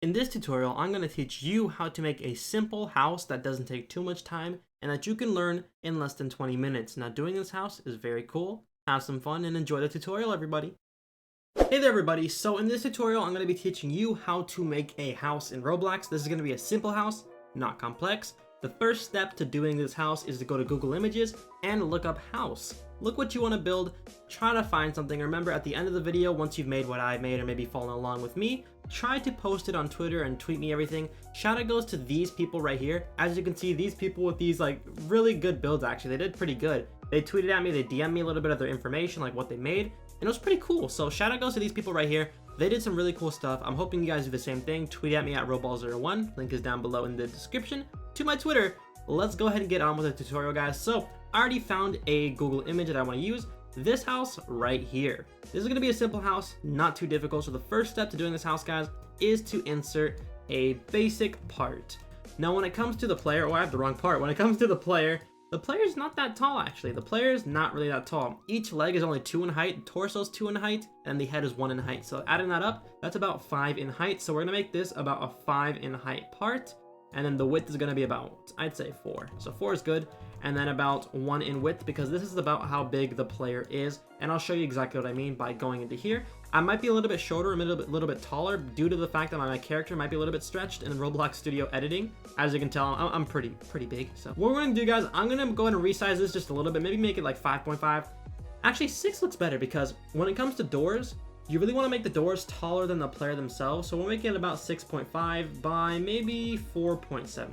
In this tutorial, I'm going to teach you how to make a simple house that doesn't take too much time and that you can learn in less than 20 minutes. Now, doing this house is very cool. Have some fun and enjoy the tutorial, everybody. Hey there, everybody. So in this tutorial, I'm going to be teaching you how to make a house in Roblox. This is going to be a simple house, not complex. The first step to doing this house is to go to Google Images and look up house. Look what you want to build, try to find something. Remember, at the end of the video, once you've made what I made or maybe following along with me, try to post it on Twitter and tweet me everything. Shout out goes to these people right here. As you can see, these people with these like really good builds, actually, they did pretty good. They tweeted at me, they DM'd me a little bit of their information, like what they made, and it was pretty cool. So shout out goes to these people right here. They did some really cool stuff. I'm hoping you guys do the same thing. Tweet at me at Roball01. Link is down below in the description to my Twitter. Let's go ahead and get on with the tutorial, guys. So I already found a Google image that I want to use. This house right here. This is going to be a simple house, not too difficult. So the first step to doing this house, guys, is to insert a basic part. Now, when it comes to the player, oh, I have the wrong part. When it comes to the player is not that tall, actually. The player is not really that tall. Each leg is only 2 in height, the torso is 2 in height, and the head is 1 in height. So adding that up, that's about 5 in height. So we're going to make this about a 5 in height part. And then the width is going to be about, I'd say 4. So 4 is good. And then about 1 in width, because this is about how big the player is. And I'll show you exactly what I mean by going into here. I might be a little bit shorter, a little bit taller, due to the fact that my character might be a little bit stretched in Roblox Studio editing. As you can tell, I'm pretty big. So what we're going to do, guys, I'm going to go ahead and resize this just a little bit. Maybe make it like 5.5. Actually, 6 looks better, because when it comes to doors, you really want to make the doors taller than the player themselves. So we'll make it about 6.5 by maybe 4.75.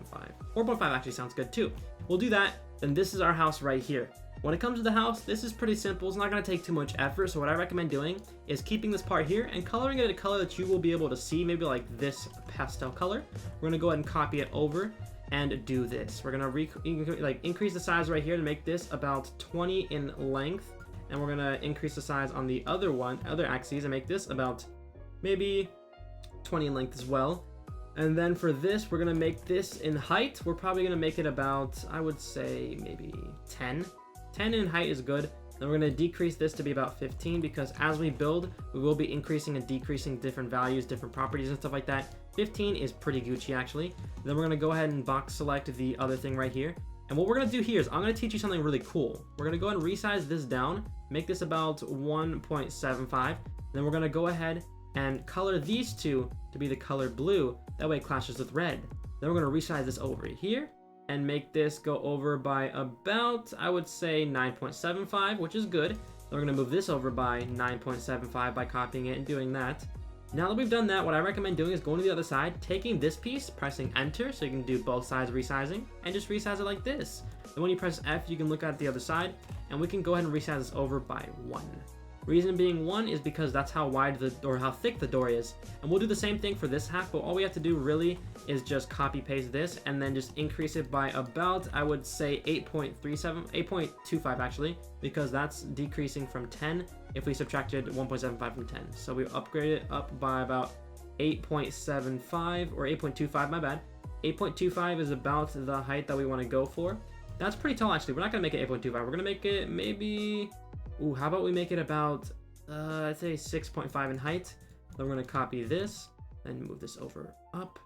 4.5 actually sounds good too. We'll do that. Then this is our house right here. When it comes to the house, this is pretty simple. It's not going to take too much effort. So what I recommend doing is keeping this part here and coloring it a color that you will be able to see, maybe like this pastel color. We're going to go ahead and copy it over and do this. We're going to increase the size right here to make this about 20 in length. And we're gonna increase the size on the other axes and make this about maybe 20 in length as well. And then for this, we're gonna make this in height. We're probably gonna make it about, I would say maybe 10. 10 in height is good. Then we're gonna decrease this to be about 15, because as we build, we will be increasing and decreasing different values, different properties and stuff like that. 15 is pretty Gucci, actually. Then we're gonna go ahead and box select the other thing right here. And what we're going to do here is I'm going to teach you something really cool. We're going to go ahead and resize this down, make this about 1.75. Then we're going to go ahead and color these two to be the color blue. That way it clashes with red. Then we're going to resize this over here and make this go over by about, I would say 9.75, which is good. Then we're going to move this over by 9.75 by copying it and doing that. Now that we've done that, what I recommend doing is going to the other side, taking this piece, pressing enter, so you can do both sides resizing, and just resize it like this. Then when you press F, you can look at the other side, and we can go ahead and resize this over by 1. Reason being 1 is because that's how wide or how thick the door is. And we'll do the same thing for this half, but all we have to do really is just copy paste this and then just increase it by about, I would say 8.25 actually, because that's decreasing from 10 if we subtracted 1.75 from 10. So we upgraded it up by about 8.75 or 8.25, my bad. 8.25 is about the height that we want to go for. That's pretty tall, actually. We're not going to make it 8.25. We're going to make it maybe... Ooh, how about we make it about, I'd say 6.5 in height. Then we're going to copy this, then move this over up,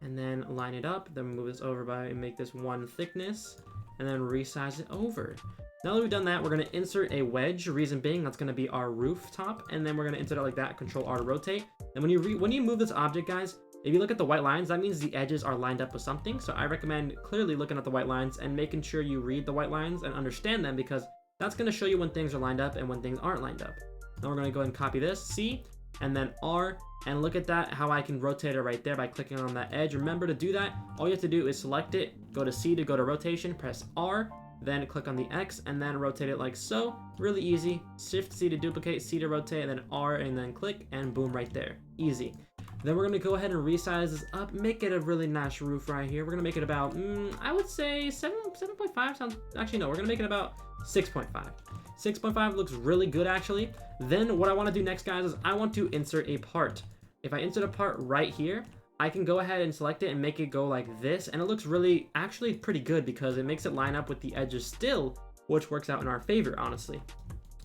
and then line it up. Then move this over by, make this 1 thickness, and then resize it over. Now that we've done that, we're going to insert a wedge. Reason being, that's going to be our rooftop, and then we're going to insert it like that, Control R to rotate. And when you move this object, guys, if you look at the white lines, that means the edges are lined up with something. So I recommend clearly looking at the white lines and making sure you read the white lines and understand them, because that's going to show you when things are lined up and when things aren't lined up. Now we're going to go ahead and copy this, C, and then R, and look at that, how I can rotate it right there by clicking on that edge. Remember to do that. All you have to do is select it, go to C to go to rotation, press R, then click on the X, and then rotate it like so. Really easy. Shift C to duplicate, C to rotate, and then R, and then click, and boom, right there. Easy. Then we're going to go ahead and resize this up, make it a really nice roof right here. We're going to make it about, I would say 7.5 sounds, actually no, we're going to make it about 6.5. 6.5 looks really good, actually. Then what I want to do next, guys, is I want to insert a part. If I insert a part right here, I can go ahead and select it and make it go like this, and it looks really, actually pretty good, because it makes it line up with the edges still, which works out in our favor, honestly.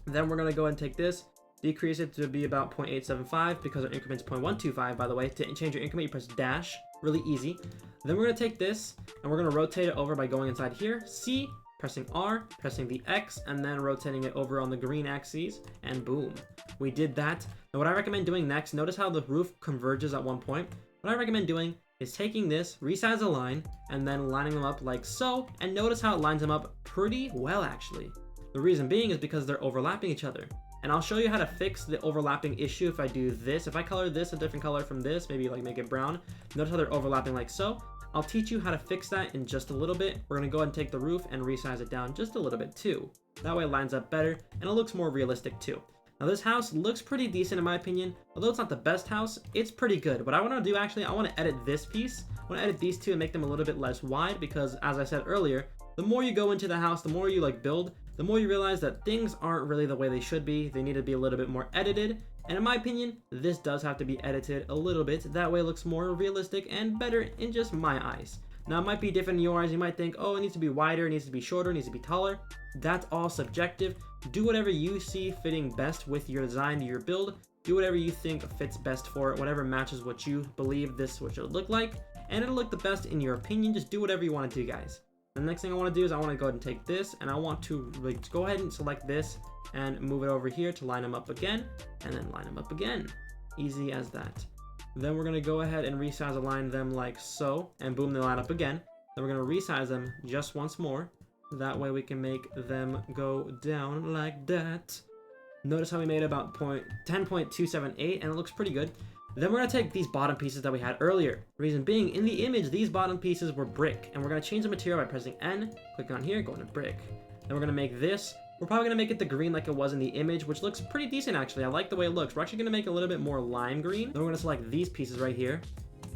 Then we're going to go ahead and take this, decrease it to be about 0.875 because our increment's 0.125, by the way. To change your increment, you press dash, really easy. Then we're gonna take this and we're gonna rotate it over by going inside here, C, pressing R, pressing the X, and then rotating it over on the green axis, and boom, we did that. Now what I recommend doing next, notice how the roof converges at one point. What I recommend doing is taking this, resize the line, and then lining them up like so, and notice how it lines them up pretty well actually. The reason being is because they're overlapping each other. And I'll show you how to fix the overlapping issue if I do this. If I color this a different color from this, maybe like make it brown, notice how they're overlapping like so. I'll teach you how to fix that in just a little bit. We're gonna go ahead and take the roof and resize it down just a little bit too. That way it lines up better and it looks more realistic too. Now this house looks pretty decent in my opinion. Although it's not the best house, it's pretty good. What I wanna do actually, I wanna edit this piece. I wanna edit these two and make them a little bit less wide because as I said earlier, the more you go into the house, the more you like build, the more you realize that things aren't really the way they should be. They need to be a little bit more edited. And in my opinion, this does have to be edited a little bit. That way it looks more realistic and better in just my eyes. Now it might be different in yours. You might think, oh, it needs to be wider, it needs to be shorter, it needs to be taller. That's all subjective. Do whatever you see fitting best with your design, your build. Do whatever you think fits best for it, whatever matches what you believe this what should look like. And it'll look the best in your opinion. Just do whatever you want to do, guys. The next thing I want to do is I want to go ahead and take this and I want to like go ahead and select this and move it over here to line them up again and then line them up again. Easy as that. Then we're going to go ahead and resize align them like so and boom, they line up again. Then we're going to resize them just once more. That way we can make them go down like that. Notice how we made about 10.278 and it looks pretty good. Then we're going to take these bottom pieces that we had earlier. Reason being, in the image, these bottom pieces were brick. And we're going to change the material by pressing N, click on here, go into brick. Then we're going to make this. We're probably going to make it the green like it was in the image, which looks pretty decent actually. I like the way it looks. We're actually going to make it a little bit more lime green. Then we're going to select these pieces right here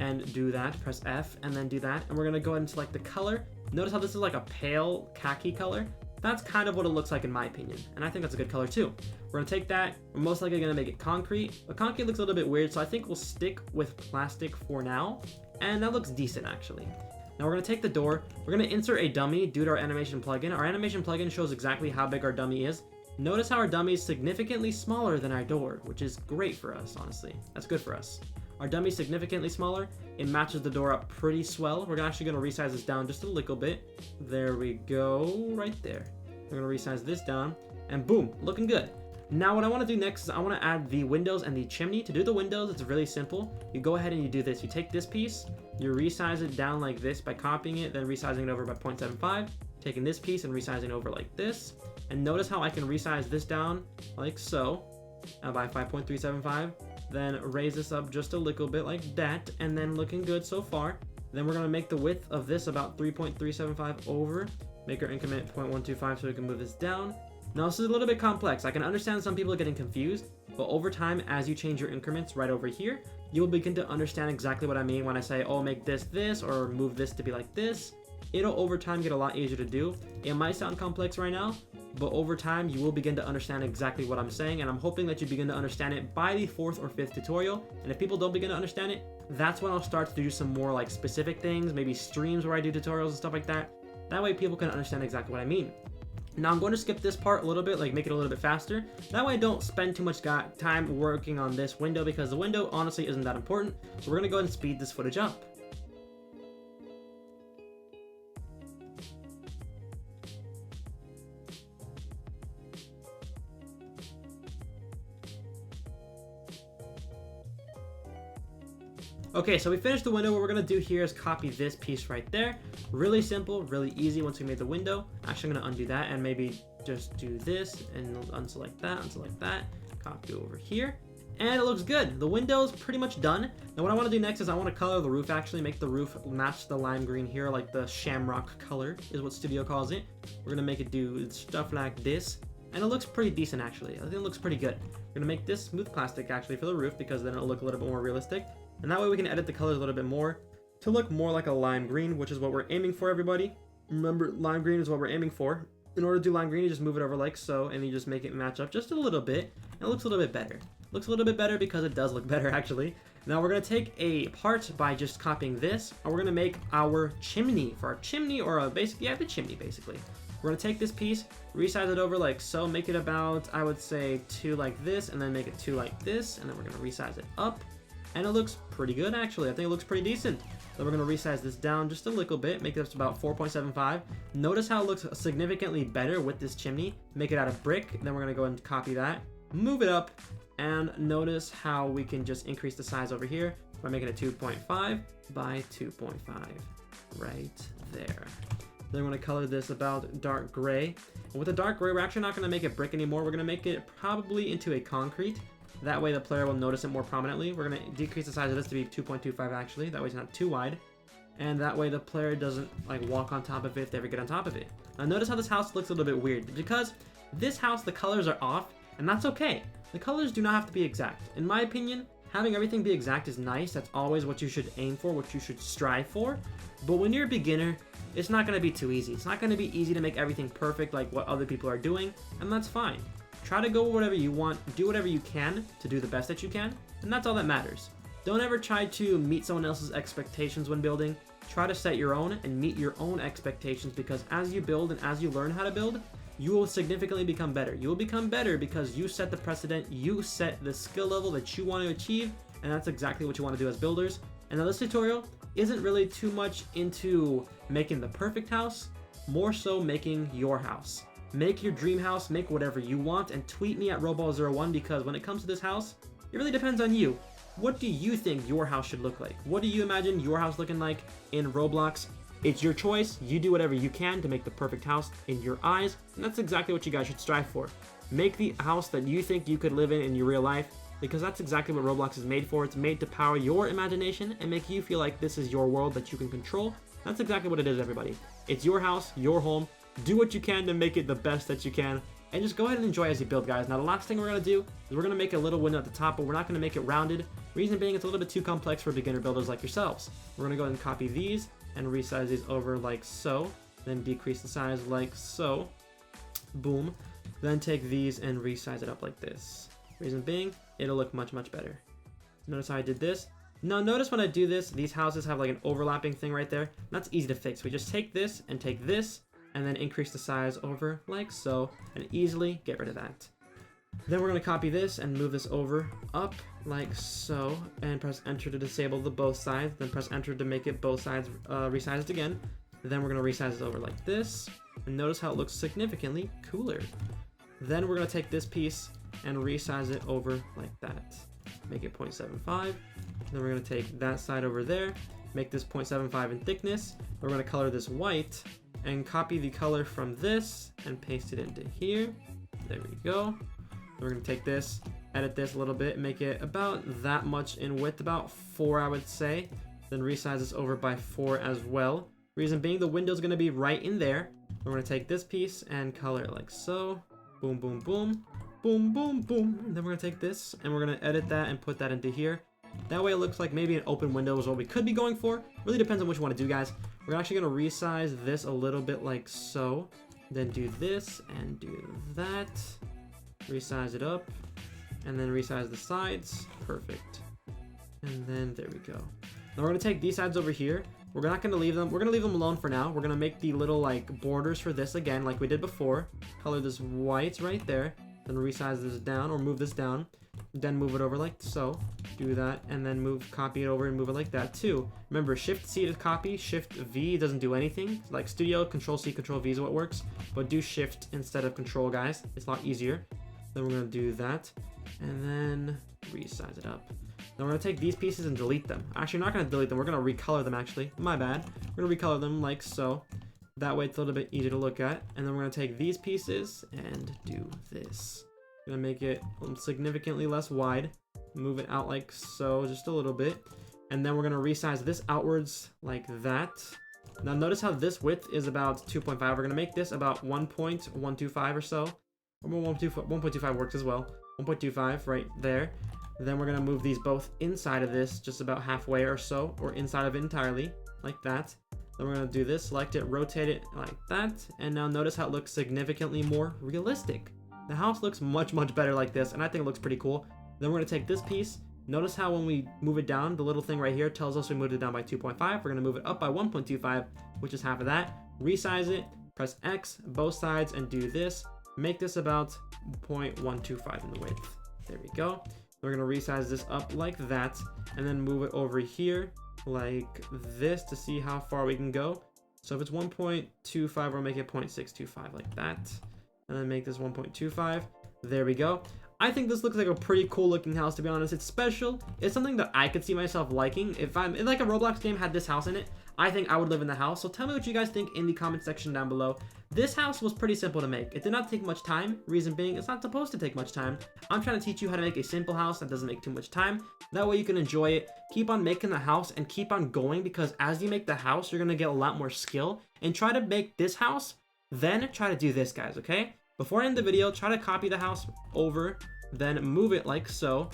and do that. Press F and then do that. And we're going to go ahead and select the color. Notice how this is like a pale khaki color. That's kind of what it looks like in my opinion. And I think that's a good color too. We're gonna take that, we're most likely gonna make it concrete. But concrete looks a little bit weird, so I think we'll stick with plastic for now. And that looks decent actually. Now we're gonna take the door, we're gonna insert a dummy due to our animation plugin. Our animation plugin shows exactly how big our dummy is. Notice how our dummy is significantly smaller than our door, which is great for us, honestly. That's good for us. Our dummy is significantly smaller. It matches the door up pretty swell. We're actually gonna resize this down just a little bit. There we go, right there. We're gonna resize this down, and boom, looking good. Now what I wanna do next is I wanna add the windows and the chimney. To do the windows, it's really simple. You go ahead and you do this. You take this piece, you resize it down like this by copying it, then resizing it over by 0.75, taking this piece and resizing it over like this. And notice how I can resize this down like so, by 5.375. Then raise this up just a little bit like that, and then looking good so far. Then we're gonna make the width of this about 3.375 over, make our increment 0.125 so we can move this down. Now this is a little bit complex. I can understand some people are getting confused, but over time, as you change your increments right over here, you'll begin to understand exactly what I mean when I say, oh, make this, or move this to be like this. It'll over time get a lot easier to do. It might sound complex right now, but over time you will begin to understand exactly what I'm saying, and I'm hoping that you begin to understand it by the 4th or 5th tutorial. And if people don't begin to understand it, that's when I'll start to do some more like specific things, maybe streams where I do tutorials and stuff like that. That way people can understand exactly what I mean. Now I'm going to skip this part a little bit, like make it a little bit faster. That way I don't spend too much time working on this window, because the window honestly isn't that important. So we're going to go ahead and speed this footage up. Okay, so we finished the window. What we're gonna do here is copy this piece right there. Really simple, really easy once we made the window. Actually, I'm gonna undo that and maybe just do this and unselect that, copy over here. And it looks good. The window's pretty much done. Now what I wanna do next is I wanna color the roof actually, make the roof match the lime green here, like the shamrock color is what Studio calls it. We're gonna make it do stuff like this. And it looks pretty decent actually. I think it looks pretty good. We're gonna make this smooth plastic actually for the roof, because then it'll look a little bit more realistic. And that way we can edit the colors a little bit more to look more like a lime green, which is what we're aiming for, everybody. Remember, lime green is what we're aiming for. In order to do lime green, you just move it over like so, and you just make it match up just a little bit. And it looks a little bit better. Looks a little bit better because it does look better, actually. Now we're going to take a part by just copying this, and we're going to make our chimney. For our chimney, or the chimney, basically. We're gonna take this piece, resize it over like so, make it about, I would say 2 like this, and then make it 2 like this, and then we're gonna resize it up. And it looks pretty good actually. I think it looks pretty decent. Then we're gonna resize this down just a little bit, make this about 4.75. Notice how it looks significantly better with this chimney. Make it out of brick, then we're gonna go and copy that, move it up, and notice how we can just increase the size over here by making it 2.5 by 2.5 right there. Then we're gonna color this about dark gray. And with the dark gray, we're actually not gonna make it brick anymore. We're gonna make it probably into a concrete. That way the player will notice it more prominently. We're gonna decrease the size of this to be 2.25 actually. That way it's not too wide. And that way the player doesn't like walk on top of it if they ever get on top of it. Now notice how this house looks a little bit weird. Because this house, the colors are off, and that's okay. The colors do not have to be exact. In my opinion, having everything be exact is nice. That's always what you should aim for, what you should strive for. But when you're a beginner, it's not going to be too easy. It's not going to be easy to make everything perfect like what other people are doing, and that's fine. Try to go whatever you want, do whatever you can to do the best that you can, and that's all that matters. Don't ever try to meet someone else's expectations when building. Try to set your own and meet your own expectations, because as you build and as you learn how to build, you will significantly become better. You will become better because you set the precedent, you set the skill level that you want to achieve, and that's exactly what you want to do as builders. And now this tutorial isn't really too much into making the perfect house, more so making your house. Make your dream house, make whatever you want, and tweet me at Roball01, because when it comes to this house, it really depends on you. What do you think your house should look like? What do you imagine your house looking like in Roblox? It's your choice. You do whatever you can to make the perfect house in your eyes, and that's exactly what you guys should strive for. Make the house that you think you could live in your real life, because that's exactly what Roblox is made for. It's made to power your imagination and make you feel like this is your world that you can control. That's exactly what it is, everybody. It's your house, your home. Do what you can to make it the best that you can, and just go ahead and enjoy as you build, guys. Now, the last thing we're going to do is we're going to make a little window at the top, but we're not going to make it rounded. Reason being, it's a little bit too complex for beginner builders like yourselves. We're going to go ahead and copy these and resize these over like so, then decrease the size like so. Boom. Then take these and resize it up like this. Reason being, it'll look much, much better. Notice how I did this? Now notice when I do this, these houses have like an overlapping thing right there. That's easy to fix. We just take this, and then increase the size over like so, and easily get rid of that. Then we're going to copy this and move this over up like so, and press enter to disable the both sides, then press enter to make it both sides resized again. Then we're going to resize it over like this, and notice how it looks significantly cooler. Then we're going to take this piece and resize it over like that. Make it 0.75. Then we're going to take that side over there, make this 0.75 in thickness. We're going to color this white and copy the color from this and paste it into here. There we go. We're going to take this, edit this a little bit, make it about that much in width, about 4 I would say. Then resize this over by 4 as well. Reason being, the window's going to be right in there. We're going to take this piece and color it like so. Boom, boom, boom. Boom, boom, boom. And then we're going to take this and we're going to edit that and put that into here. That way it looks like maybe an open window is what we could be going for. Really depends on what you want to do, guys. We're actually going to resize this a little bit like so. Then do this and do that. Resize it up. And then resize the sides. Perfect. And then there we go. Now we're going to take these sides over here. We're not going to leave them. We're going to leave them alone for now. We're going to make the little like borders for this again like we did before. Color this white right there. Then resize this down or move this down. Then move it over like so. Do that and then copy it over and move it like that too. Remember, Shift C to copy, Shift V doesn't do anything. Like Studio, Control C, Control V is what works. But do Shift instead of Control, guys. It's a lot easier. Then we're going to do that and then resize it up. Then we're going to take these pieces and delete them. Actually, we're not going to delete them. We're going to recolor them, actually. My bad. We're going to recolor them like so. That way it's a little bit easier to look at. And then we're going to take these pieces and do this. Going to make it significantly less wide. Move it out like so, just a little bit. And then we're going to resize this outwards like that. Now notice how this width is about 2.5. We're going to make this about 1.125 or so. Or 1.25 works as well. 1.25 right there. Then we're going to move these both inside of this, just about halfway or so, or inside of it entirely, like that. Then we're going to do this, select it, rotate it like that. And now notice how it looks significantly more realistic. The house looks much, much better like this, and I think it looks pretty cool. Then we're going to take this piece. Notice how when we move it down, the little thing right here tells us we moved it down by 2.5. We're going to move it up by 1.25, which is half of that. Resize it, press X, both sides, and do this. Make this about 0.125 in the width. There we go. We're gonna resize this up like that, and then move it over here like this to see how far we can go. So if it's 1.25, we'll make it 0.625 like that, and then make this 1.25. There we go. I think this looks like a pretty cool looking house, to be honest. It's special. It's something that I could see myself liking. If I'm in like a Roblox game had this house in it, I think I would live in the house. So tell me what you guys think in the comment section down below. This house was pretty simple to make. It did not take much time. Reason being, it's not supposed to take much time. I'm trying to teach you how to make a simple house that doesn't make too much time. That way you can enjoy it. Keep on making the house and keep on going, because as you make the house, you're gonna get a lot more skill. And try to make this house, then try to do this, guys, okay? Before I end the video, try to copy the house over, then move it like so,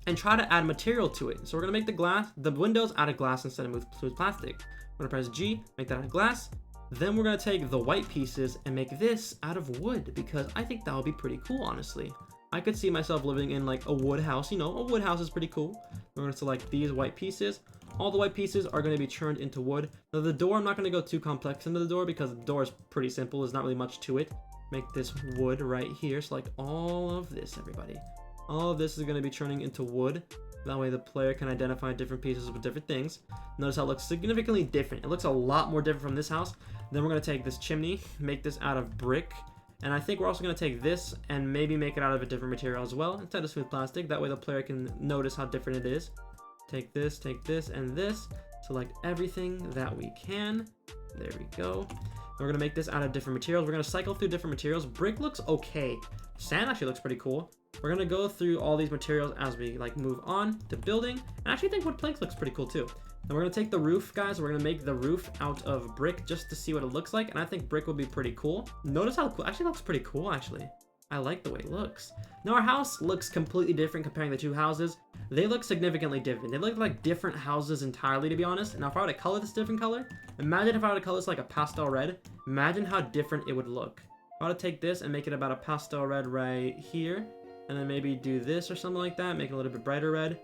and try to add material to it. So we're gonna make the windows out of glass instead of smooth plastic. We're gonna press G, make that out of glass. Then we're gonna take the white pieces and make this out of wood, because I think that would be pretty cool, honestly. I could see myself living in like a wood house. You know, a wood house is pretty cool. We're gonna select these white pieces. All the white pieces are gonna be turned into wood. Now the door, I'm not gonna go too complex into the door because the door is pretty simple. There's not really much to it. Make this wood right here. Select all of this, everybody. All of this is gonna be turning into wood. That way the player can identify different pieces with different things. Notice how it looks significantly different. It looks a lot more different from this house. Then we're gonna take this chimney, make this out of brick. And I think we're also gonna take this and maybe make it out of a different material as well, instead of smooth plastic. That way the player can notice how different it is. Take this, and this. Select everything that we can. There we go. We're gonna make this out of different materials. We're gonna cycle through different materials. Brick looks okay. Sand actually looks pretty cool. We're gonna go through all these materials as we like move on to building. And I actually think wood planks looks pretty cool too. And we're gonna take the roof, guys. We're gonna make the roof out of brick just to see what it looks like. And I think brick would be pretty cool. Notice how cool, actually looks pretty cool actually. I like the way it looks. Now our house looks completely different comparing the two houses. They look significantly different. They look like different houses entirely, to be honest. Now if I were to color this different color, imagine if I were to color this like a pastel red. Imagine how different it would look. If I were to take this and make it about a pastel red right here, and then maybe do this or something like that, make it a little bit brighter red.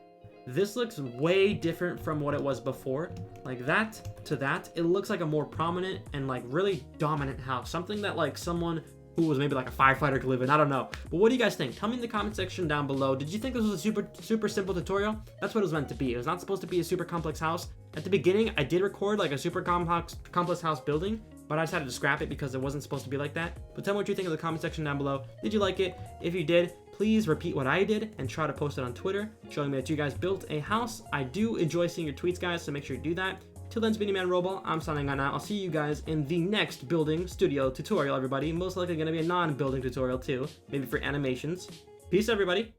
This looks way different from what it was before. Like that to that, it looks like a more prominent and like really dominant house. Something that like someone who was maybe like a firefighter could live in. I don't know. But what do you guys think? Tell me in the comment section down below. Did you think this was a super simple tutorial? That's what it was meant to be. It was not supposed to be a super complex house. At the beginning, I did record like a super complex house building, but I decided to scrap it because it wasn't supposed to be like that. But tell me what you think in the comment section down below. Did you like it? If you did, please repeat what I did and try to post it on Twitter, showing me that you guys built a house. I do enjoy seeing your tweets, guys, so make sure you do that. Till then, it's been your man Roball. I'm signing on now. I'll see you guys in the next building studio tutorial, everybody. Most likely going to be a non-building tutorial too, maybe for animations. Peace, everybody.